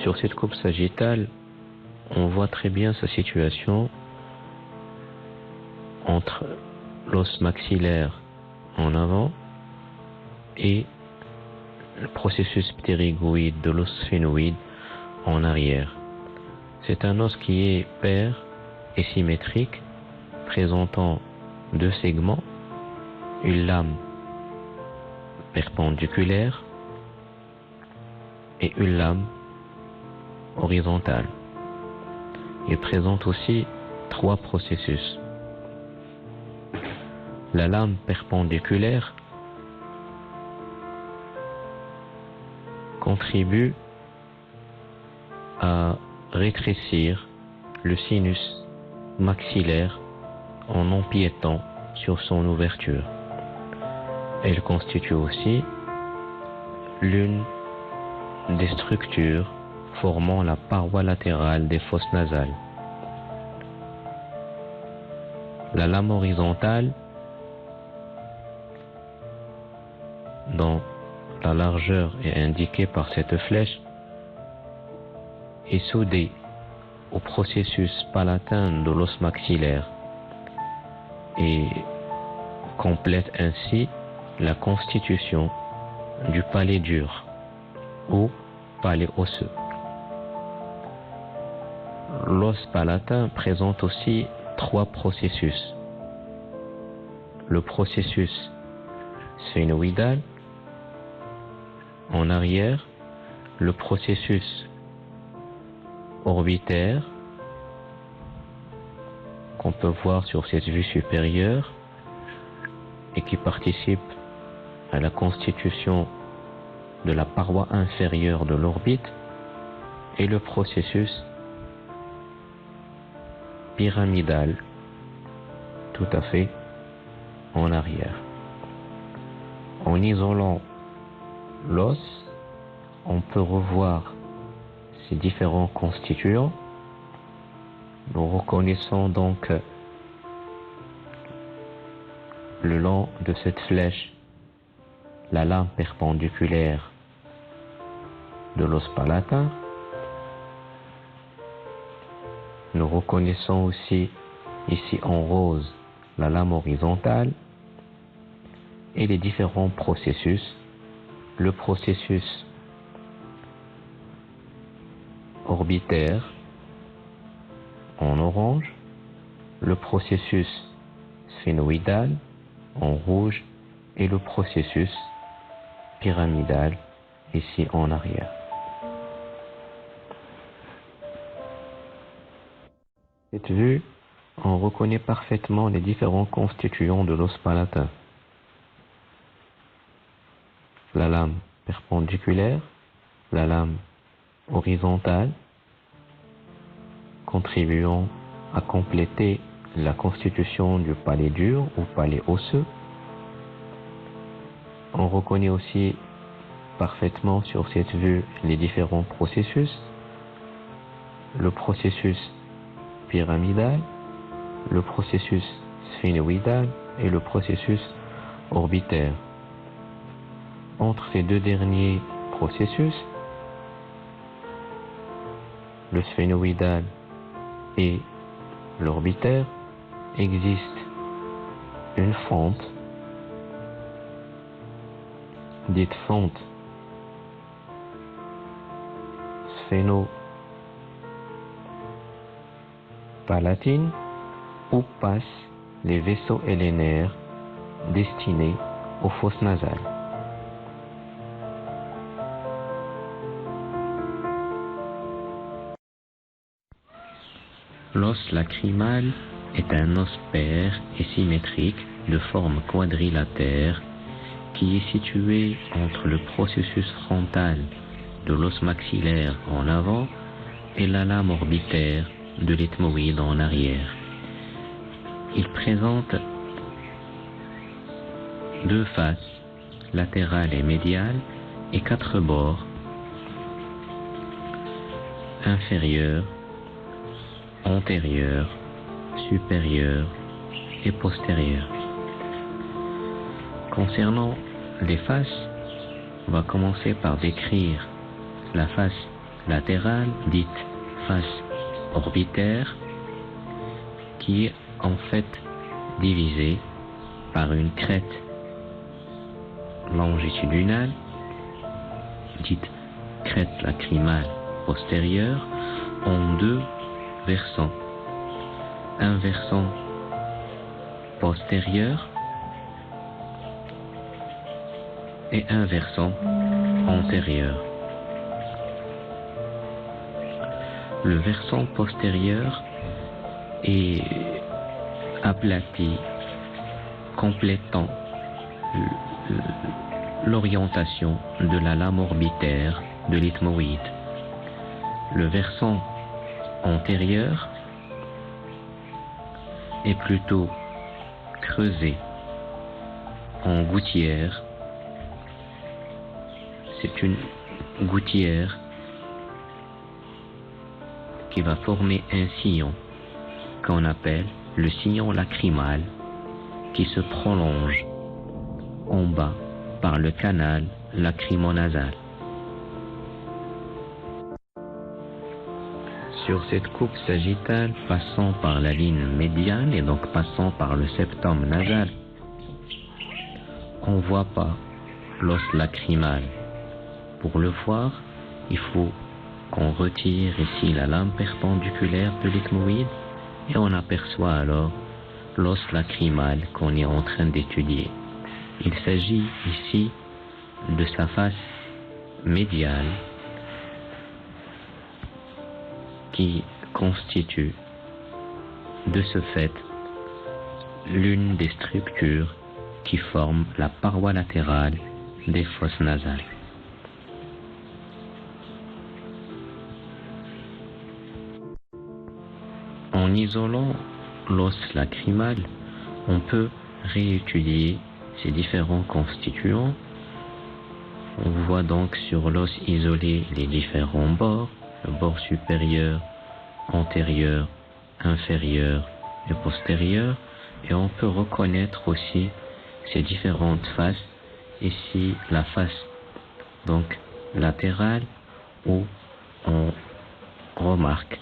Sur cette coupe sagittale, on voit très bien sa situation entre l'os maxillaire en avant et le processus ptérygoïde de l'os sphénoïde en arrière. C'est un os qui est pair et symétrique, présentant deux segments, une lame perpendiculaire et une lame horizontale. Il présente aussi trois processus. La lame perpendiculaire contribue à rétrécir le sinus maxillaire en empiétant sur son ouverture. Elle constitue aussi l'une des structures formant la paroi latérale des fosses nasales. La lame horizontale, dont la largeur est indiquée par cette flèche, est soudée au processus palatin de l'os maxillaire et complète ainsi la constitution du palais dur ou palais osseux. L'os palatin présente aussi trois processus. Le processus sphénoïdal en arrière, le processus orbitaire qu'on peut voir sur cette vue supérieure et qui participe à la constitution de la paroi inférieure de l'orbite, et le processus pyramidal tout à fait en arrière. En isolant l'os, on peut revoir ces différents constituants. Nous reconnaissons donc le long de cette flèche la lame perpendiculaire de l'os palatin. Nous reconnaissons aussi ici en rose la lame horizontale et les différents processus. Le processus orbitaire en orange, le processus sphénoïdal en rouge et le processus pyramidal ici en arrière. Cette vue, on reconnaît parfaitement les différents constituants de l'os palatin. La lame perpendiculaire, la lame horizontale, contribuant à compléter la constitution du palais dur ou palais osseux. On reconnaît aussi parfaitement sur cette vue les différents processus. Le processus pyramidal, le processus sphénoïdal et le processus orbitaire. Entre ces deux derniers processus, le sphénoïdal et l'orbitaire, existe une fente, dite fente sphénopalatine, où passent les vaisseaux et les nerfs destinés aux fosses nasales. L'os lacrymal est un os pair et symétrique de forme quadrilatère qui est situé entre le processus frontal de l'os maxillaire en avant et la lame orbitaire de l'ethmoïde en arrière. Il présente deux faces, latérale et médiale, et quatre bords, inférieur, antérieur, supérieur et postérieur. Concernant les faces, on va commencer par décrire la face latérale, dite face orbitaire, qui est en fait divisée par une crête longitudinale, dite crête lacrymale postérieure, en deux versants. Un versant postérieur et un versant antérieur. Le versant postérieur est aplati, complétant l'orientation de la lame orbitaire de l'ethmoïde. Le versant antérieur est plutôt creusé en gouttière. C'est une gouttière qui va former un sillon qu'on appelle le sillon lacrymal, qui se prolonge en bas par le canal lacrymonasal. Sur cette coupe sagittale, passant par la ligne médiane et donc passant par le septum nasal, on ne voit pas l'os lacrymal. Pour le voir, il faut qu'on retire ici la lame perpendiculaire de l'ethmoïde et on aperçoit alors l'os lacrymal qu'on est en train d'étudier. Il s'agit ici de sa face médiale qui constitue de ce fait l'une des structures qui forment la paroi latérale des fosses nasales. En isolant l'os lacrymal, on peut réétudier ses différents constituants. On voit donc sur l'os isolé les différents bords, le bord supérieur, antérieur, inférieur et postérieur, et on peut reconnaître aussi ces différentes faces. Ici, la face donc latérale où on remarque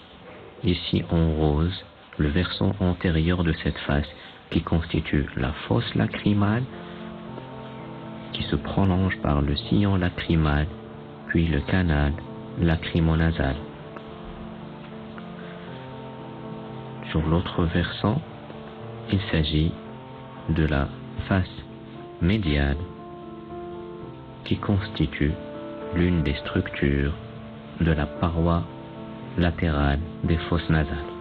ici en rose le versant antérieur de cette face qui constitue la fosse lacrymale qui se prolonge par le sillon lacrymal puis le canal lacrymonasal. Sur l'autre versant, il s'agit de la face médiane qui constitue l'une des structures de la paroi latérale des fosses nasales.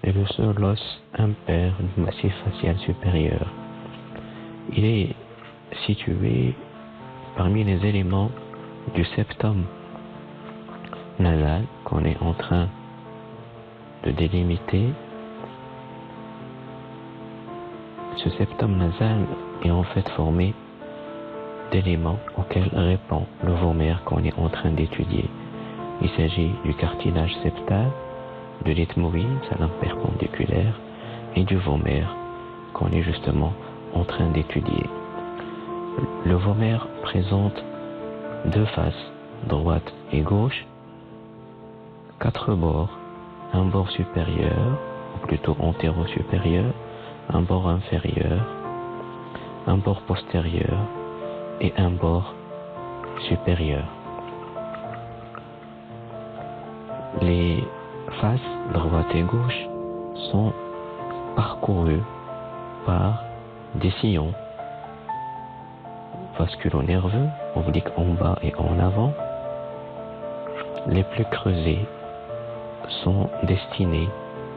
Est le seul os impair du massif facial supérieur. Il est situé parmi les éléments du septum nasal qu'on est en train de délimiter. Ce septum nasal est en fait formé d'éléments auxquels répond le vomer qu'on est en train d'étudier. Il s'agit du cartilage septal, de l'ethmoïde, sa lame perpendiculaire, et du vomer qu'on est justement en train d'étudier. Le vomer présente deux faces, droite et gauche, quatre bords, un bord supérieur, ou plutôt antéro-supérieur, un bord inférieur, un bord postérieur et un bord supérieur. Les faces droite et gauche sont parcourues par des sillons vasculo-nerveux, obliques en bas et en avant. Les plus creusés sont destinés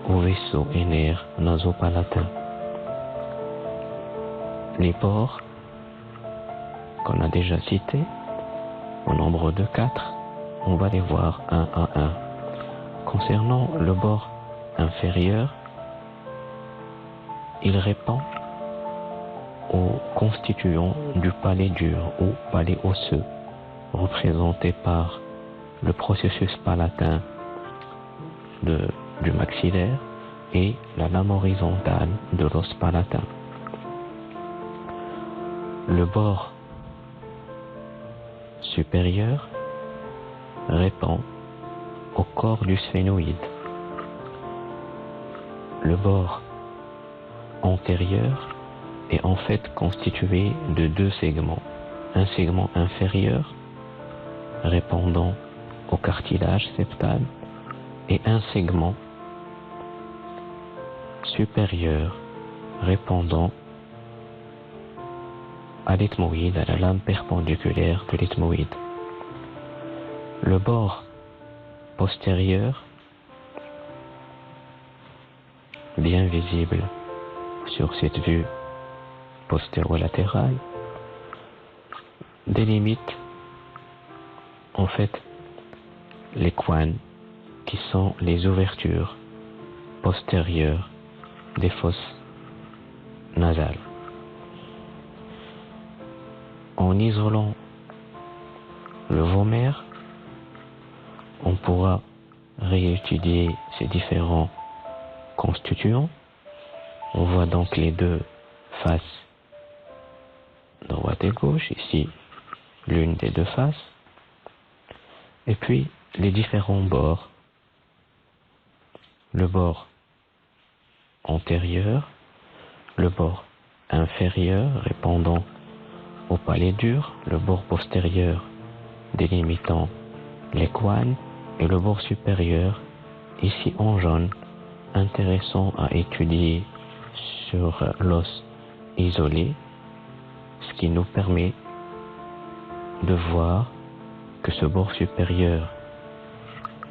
aux vaisseaux et nerfs nasopalatins. Les bords qu'on a déjà cités, au nombre de 4, on va les voir un à un. Concernant le bord inférieur, il répond aux constituants du palais dur ou palais osseux, représenté par le processus palatin du maxillaire et la lame horizontale de l'os palatin. Le bord supérieur répond au corps du sphénoïde. Le bord antérieur est en fait constitué de deux segments. Un segment inférieur répondant au cartilage septal et un segment supérieur répondant à l'ethmoïde, à la lame perpendiculaire de l'ethmoïde. Le bord postérieur, bien visible sur cette vue postérolatérale, délimite en fait les coins qui sont les ouvertures postérieures des fosses nasales. En isolant le vomère, on pourra réétudier ces différents constituants. On voit donc les deux faces, droite et gauche, ici l'une des deux faces, et puis les différents bords. Le bord antérieur, le bord inférieur répondant au palais dur, le bord postérieur délimitant les coins et le bord supérieur, ici en jaune, intéressant à étudier sur l'os isolé, ce qui nous permet de voir que ce bord supérieur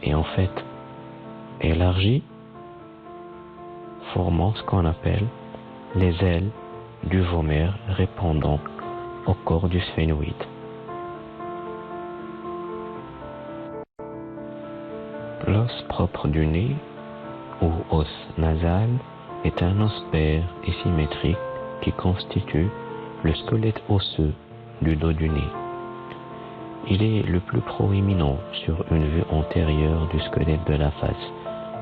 est en fait élargi, formant ce qu'on appelle les ailes du vomère répondant au corps du sphénoïde. L'os propre du nez, ou os nasal, est un os pair et symétrique qui constitue le squelette osseux du dos du nez. Il est le plus proéminent sur une vue antérieure du squelette de la face.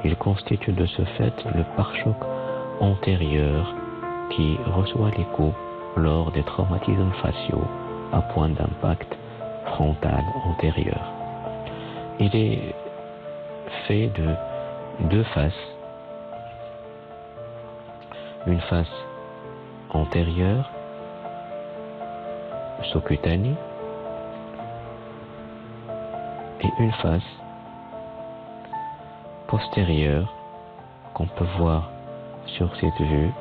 Il constitue de ce fait le pare-choc antérieur qui reçoit les coups lors des traumatismes faciaux à point d'impact frontal antérieur. Il est fait de deux faces. Une face antérieure, sous-cutanée, et une face postérieure qu'on peut voir sur cette vue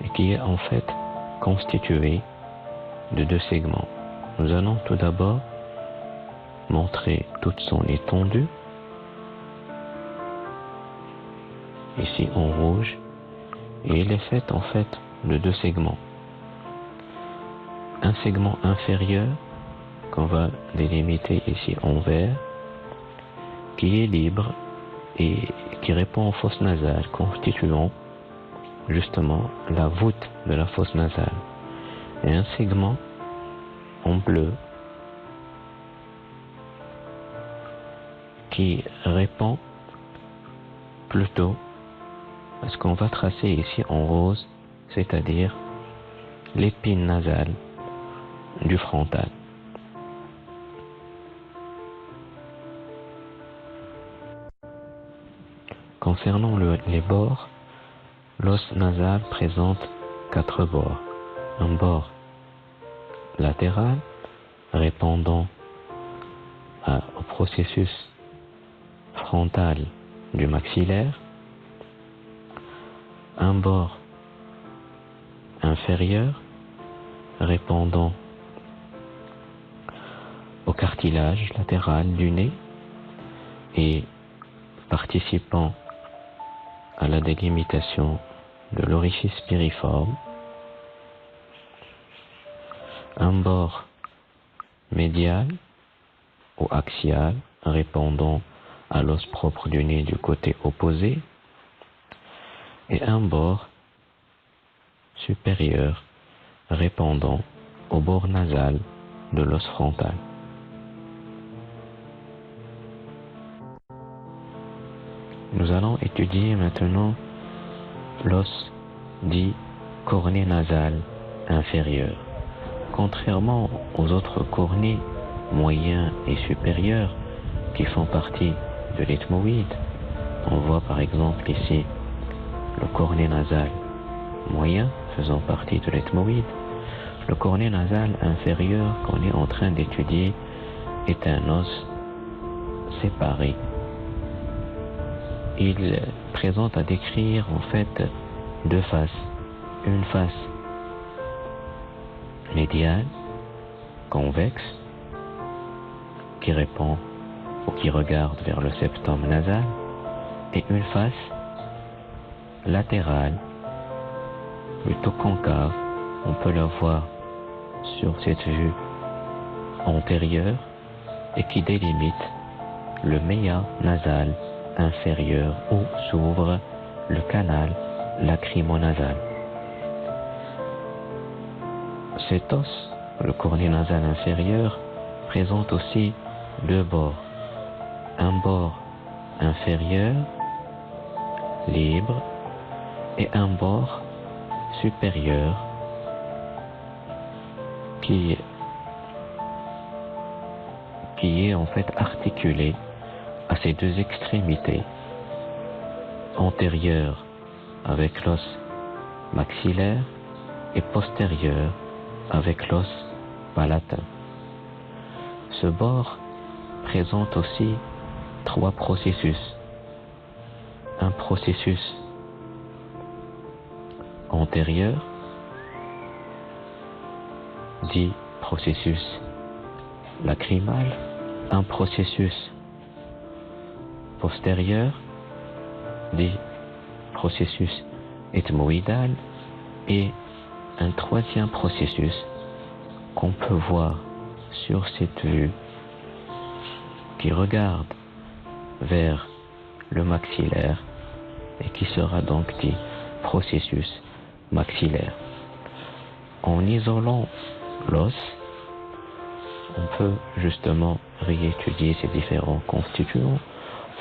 et qui est en fait constituée de deux segments. Nous allons tout d'abord montrer toute son étendue, ici en rouge, et elle est faite en fait de deux segments. Un segment inférieur qu'on va délimiter ici en vert, qui est libre et qui répond aux fosses nasales, constituant justement la voûte de la fosse nasale. Et un segment en bleu qui répond plutôt à ce qu'on va tracer ici en rose, c'est-à-dire l'épine nasale du frontal. Concernant les bords, l'os nasal présente quatre bords. Un bord latéral répondant au processus frontal du maxillaire, un bord inférieur répondant au cartilage latéral du nez et participant à la délimitation de l'orifice piriforme, un bord médial ou axial répondant à l'os propre du nez du côté opposé, et un bord supérieur répondant au bord nasal de l'os frontal. Nous allons étudier maintenant l'os dit cornée nasal inférieur. Contrairement aux autres cornets moyens et supérieurs qui font partie de l'ethmoïde, on voit par exemple ici le cornet nasal moyen faisant partie de l'ethmoïde. Le cornet nasal inférieur qu'on est en train d'étudier est un os séparé. Il présente à décrire en fait deux faces. Une face médiane, convexe, qui répond ou qui regarde vers le septum nasal, et une face latérale, plutôt concave. On peut la voir sur cette vue antérieure et qui délimite le méa nasal inférieur où s'ouvre le canal lacrymonasal. Cet os, le cornet nasal inférieur, présente aussi deux bords. Un bord inférieur, libre, et un bord supérieur qui est en fait articulé à ces deux extrémités, antérieure avec l'os maxillaire et postérieure avec l'os palatin. Ce bord présente aussi trois processus. Un processus antérieur, dit processus lacrymal, un processus postérieur, dit processus ethmoïdal, et un troisième processus qu'on peut voir sur cette vue qui regarde vers le maxillaire et qui sera donc dit processus maxillaire. En isolant l'os, on peut justement réétudier ces différents constituants.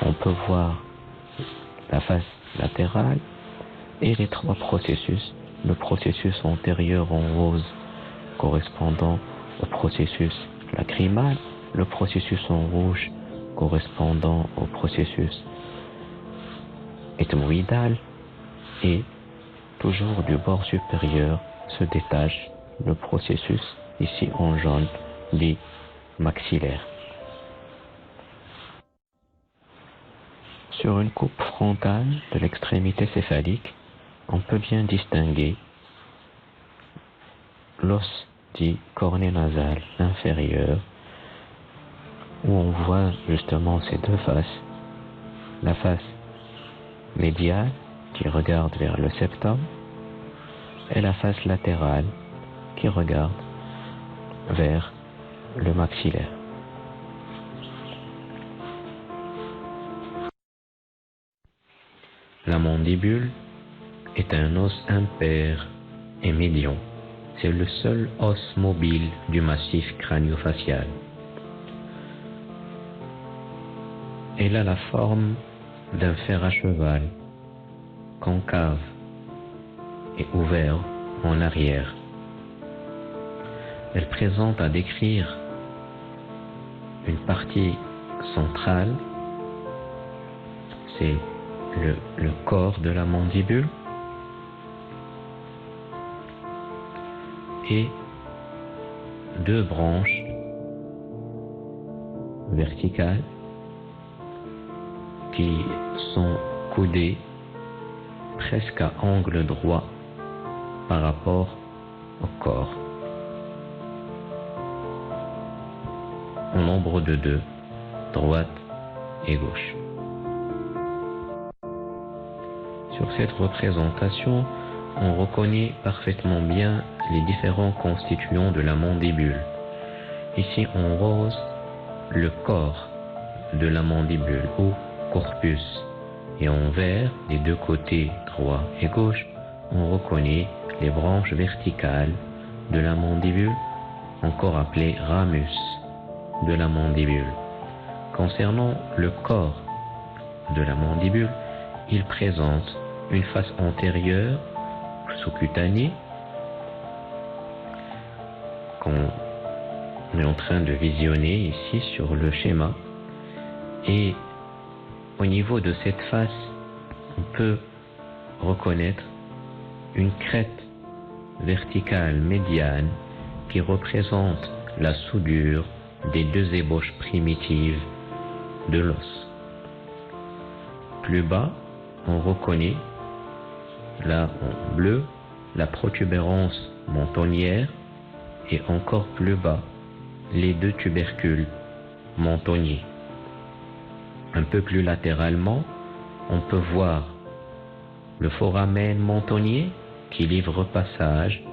On peut voir la face latérale et les trois processus. Le processus antérieur en rose correspondant au processus lacrymal, le processus en rouge correspondant au processus ethmoïdal, et toujours du bord supérieur se détache le processus ici en jaune dit maxillaire. Sur une coupe frontale de l'extrémité céphalique, on peut bien distinguer l'os dit cornet nasal inférieur, où on voit justement ces deux faces, la face médiale qui regarde vers le septum et la face latérale qui regarde vers le maxillaire. La mandibule est un os impair et médian. C'est le seul os mobile du massif crânio-facial. Elle a la forme d'un fer à cheval, concave et ouvert en arrière. Elle présente à décrire une partie centrale, c'est le corps de la mandibule, et deux branches verticales qui sont coudées presque à angle droit par rapport au corps, en nombre de deux, droite et gauche. Sur cette représentation, on reconnaît parfaitement bien les différents constituants de la mandibule. Ici en rose, le corps de la mandibule ou corpus, et en vert, des deux côtés droit et gauche, on reconnaît les branches verticales de la mandibule, encore appelées ramus de la mandibule. Concernant le corps de la mandibule, il présente une face antérieure sous-cutanée qu'on est en train de visionner ici sur le schéma. Et au niveau de cette face, on peut reconnaître une crête verticale médiane qui représente la soudure des deux ébauches primitives de l'os. Plus bas, on reconnaît là en bleu la protubérance mentonnière et encore plus bas les deux tubercules mentonniers. Un peu plus latéralement, on peut voir le foramen mentonnier qui livre passage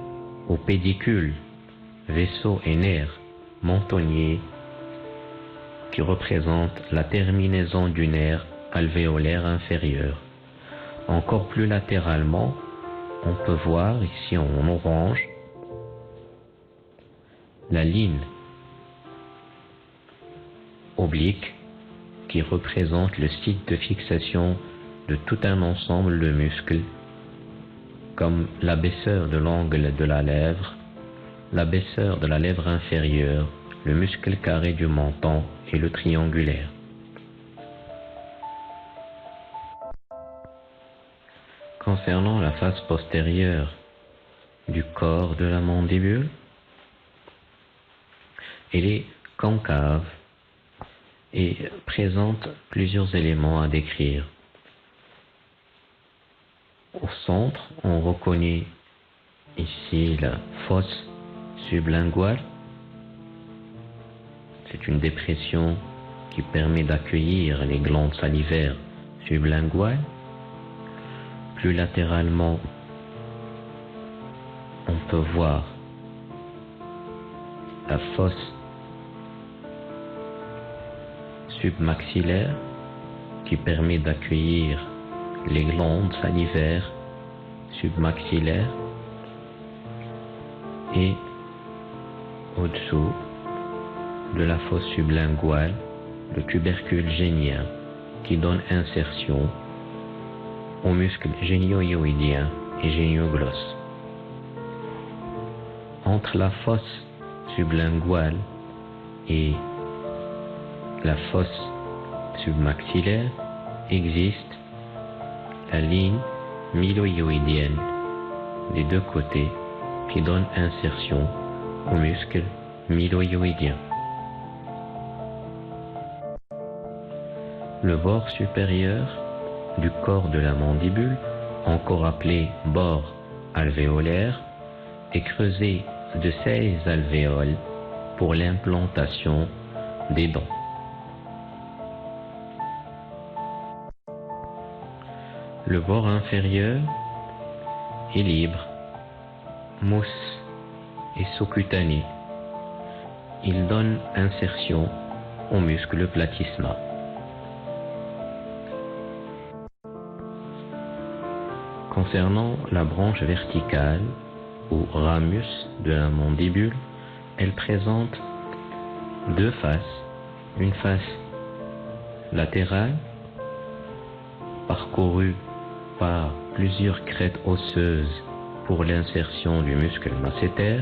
au pédicule, vaisseau et nerf mentonnier qui représente la terminaison du nerf alvéolaire inférieur. Encore plus latéralement, on peut voir ici en orange la ligne oblique qui représente le site de fixation de tout un ensemble de muscles comme l'abaisseur de l'angle de la lèvre, l'abaisseur de la lèvre inférieure, le muscle carré du menton et le triangulaire. Concernant la face postérieure du corps de la mandibule, elle est concave et présente plusieurs éléments à décrire. Au centre, on reconnaît ici la fosse sublinguale. C'est une dépression qui permet d'accueillir les glandes salivaires sublinguales. Plus latéralement, on peut voir la fosse submaxillaire qui permet d'accueillir les glandes salivaires submaxillaires et au-dessous de la fosse sublinguale, le tubercule génien qui donne insertion aux muscles génio-hyoïdien et génioglosse. Entre la fosse sublinguale et la fosse submaxillaire existe la ligne mylohyoïdienne des deux côtés qui donne insertion aux muscles mylohyoïdiens. Le bord supérieur du corps de la mandibule, encore appelé bord alvéolaire, est creusé de 16 alvéoles pour l'implantation des dents. Le bord inférieur est libre, mousse et sous-cutané. Il donne insertion au muscle platysma. Concernant la branche verticale ou ramus de la mandibule, elle présente deux faces. Une face latérale parcourue par plusieurs crêtes osseuses pour l'insertion du muscle masséter.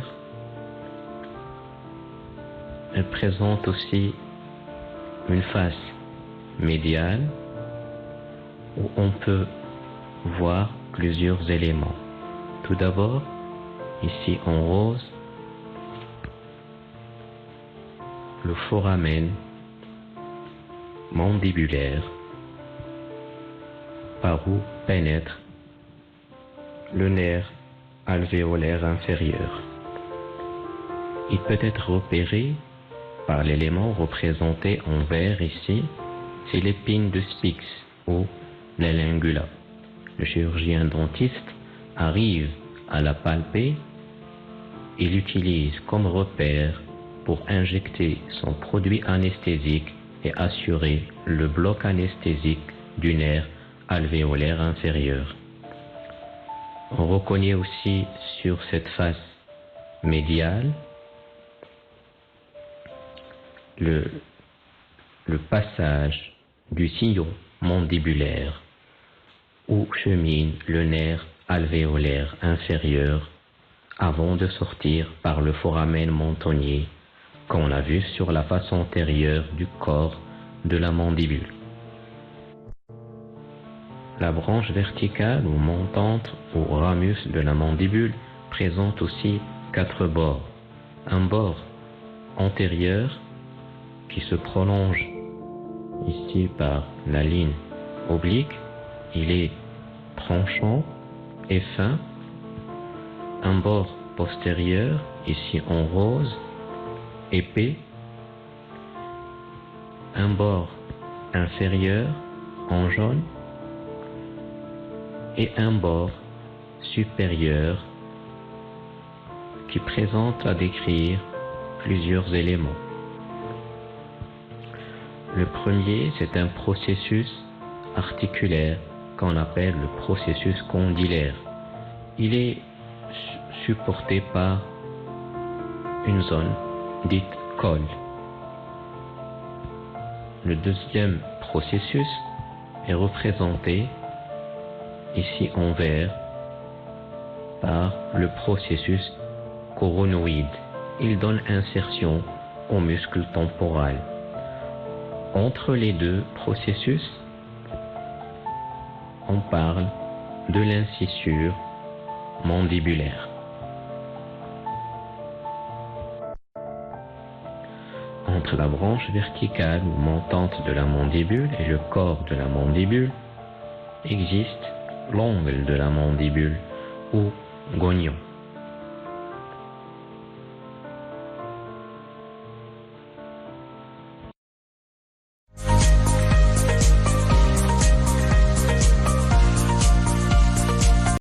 Elle présente aussi une face médiale où on peut voir plusieurs éléments. Tout d'abord, ici en rose, le foramen mandibulaire par où pénètre le nerf alvéolaire inférieur. Il peut être repéré par l'élément représenté en vert ici, c'est l'épine de Spix ou la lingula. Le chirurgien dentiste arrive à la palper et l'utilise comme repère pour injecter son produit anesthésique et assurer le bloc anesthésique du nerf alvéolaire inférieur. On reconnaît aussi sur cette face médiale le passage du sillon mandibulaire où chemine le nerf alvéolaire inférieur avant de sortir par le foramen mentonnier qu'on a vu sur la face antérieure du corps de la mandibule. La branche verticale ou montante ou ramus de la mandibule présente aussi 4 bords. Un bord antérieur qui se prolonge ici par la ligne oblique, il est tranchant et fin. Un bord postérieur, ici en rose, épais. Un bord inférieur en jaune et un bord supérieur qui présente à décrire plusieurs éléments. Le premier, c'est un processus articulaire qu'on appelle le processus condylaire. Il est supporté par une zone dite col. Le deuxième processus est représenté ici en vert par le processus coronoïde. Il donne insertion au muscle temporal. Entre les deux processus, on parle de l'incisure mandibulaire. Entre la branche verticale ou montante de la mandibule et le corps de la mandibule existe l'angle de la mandibule ou gognon.